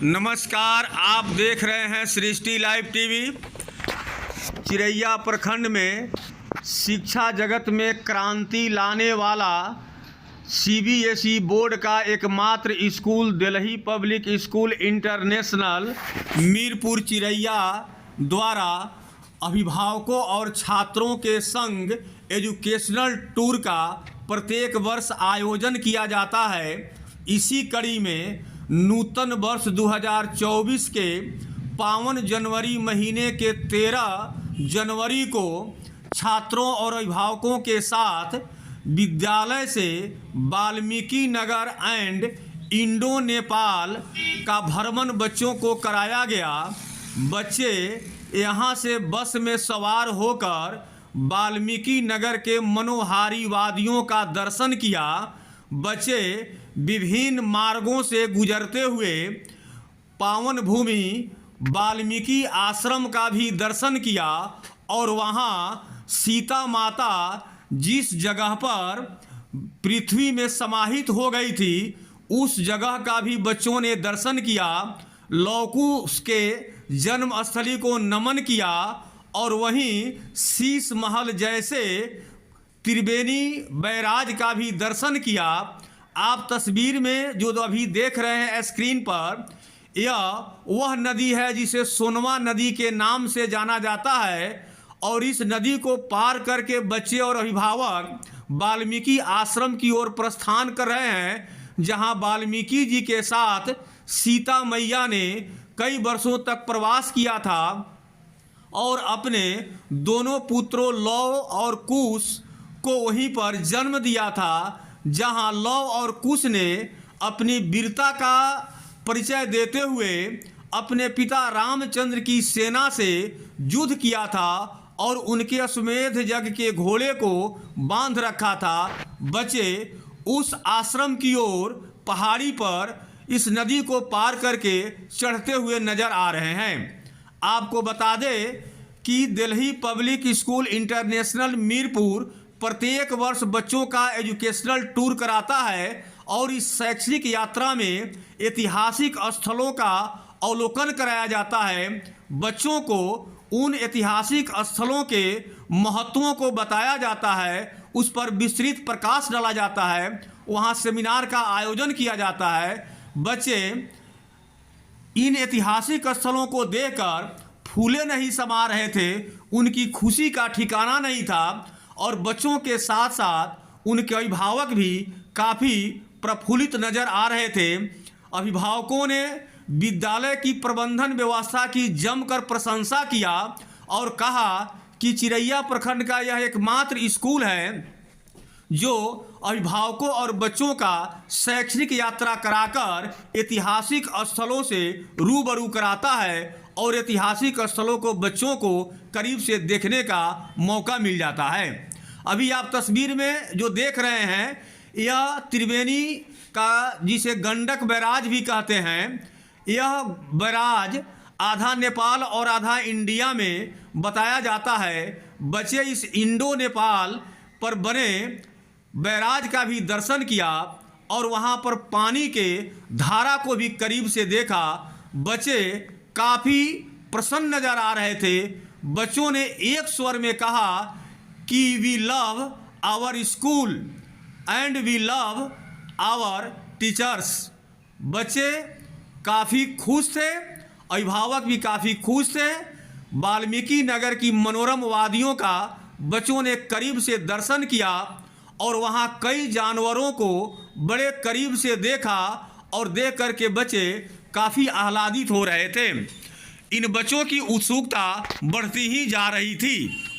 नमस्कार, आप देख रहे हैं सृष्टि लाइव टीवी। चिरैया प्रखंड में शिक्षा जगत में क्रांति लाने वाला सीबीएसई बोर्ड का एकमात्र school Delhi Public School International Mirpur Chiraiya द्वारा अभिभावकों और छात्रों के संग एजुकेशनल टूर का प्रत्येक वर्ष आयोजन किया जाता है। इसी कड़ी में नूतन वर्ष 2024 के पावन जनवरी महीने के 13 जनवरी को छात्रों और अभिभावकों के साथ विद्यालय से वाल्मीकि नगर एंड इंडो नेपाल का भ्रमण बच्चों को कराया गया। बच्चे यहां से बस में सवार होकर वाल्मीकि नगर के मनोहारी वादियों का दर्शन किया। बच्चे विभिन्न मार्गों से गुजरते हुए पावन भूमि वाल्मीकि आश्रम का भी दर्शन किया और वहां सीता माता जिस जगह पर पृथ्वी में समाहित हो गई थी उस जगह का भी बच्चों ने दर्शन किया। लौकुश के जन्मस्थली को नमन किया और वहीं शीश महल जैसे त्रिवेणी बैराज का भी दर्शन किया। आप तस्वीर में जो अभी देख रहे हैं स्क्रीन पर, यह वह नदी है जिसे सोनवा नदी के नाम से जाना जाता है और इस नदी को पार करके बच्चे और अभिभावक वाल्मीकि आश्रम की ओर प्रस्थान कर रहे हैं, जहां वाल्मीकि जी के साथ सीता मैया ने कई वर्षों तक प्रवास किया था और अपने दोनों पुत्रों लव और कुश को वहीं पर जन्म दिया था, जहां लव और कुश ने अपनी वीरता का परिचय देते हुए अपने पिता रामचंद्र की सेना से युद्ध किया था और उनके अश्वमेध यज्ञ के घोड़े को बांध रखा था। बच्चे उस आश्रम की ओर पहाड़ी पर इस नदी को पार करके चढ़ते हुए नजर आ रहे हैं। आपको बता दें कि Delhi Public School International Mirpur प्रत्येक वर्ष बच्चों का एजुकेशनल टूर कराता है और इस शैक्षणिक यात्रा में ऐतिहासिक स्थलों का अवलोकन कराया जाता है। बच्चों को उन ऐतिहासिक स्थलों के महत्वों को बताया जाता है, उस पर विस्तृत प्रकाश डाला जाता है, वहाँ सेमिनार का आयोजन किया जाता है। बच्चे इन ऐतिहासिक स्थलों को देखकर फूले नहीं समा रहे थे, उनकी खुशी का ठिकाना नहीं था और बच्चों के साथ साथ उनके अभिभावक भी काफ़ी प्रफुल्लित नज़र आ रहे थे। अभिभावकों ने विद्यालय की प्रबंधन व्यवस्था की जमकर प्रशंसा किया और कहा कि चिरैया प्रखंड का यह एकमात्र स्कूल है जो अभिभावकों और बच्चों का शैक्षणिक यात्रा कराकर ऐतिहासिक स्थलों से रूबरू कराता है और ऐतिहासिक स्थलों को बच्चों को करीब से देखने का मौका मिल जाता है। अभी आप तस्वीर में जो देख रहे हैं यह त्रिवेणी का जिसे गंडक बैराज भी कहते हैं, यह बैराज आधा नेपाल और आधा इंडिया में बताया जाता है। बच्चे इस इंडो नेपाल पर बने बैराज का भी दर्शन किया और वहाँ पर पानी के धारा को भी करीब से देखा। बच्चे काफ़ी प्रसन्न नज़र आ रहे थे। बच्चों ने एक स्वर में कहा कि we love our school and we love our teachers. बच्चे काफ़ी खुश थे, अभिभावक भी काफ़ी खुश थे। वाल्मीकि नगर की मनोरम वादियों का बच्चों ने करीब से दर्शन किया और वहाँ कई जानवरों को बड़े करीब से देखा और देख कर के बच्चे काफ़ी आह्लादित हो रहे थे। इन बच्चों की उत्सुकता बढ़ती ही जा रही थी।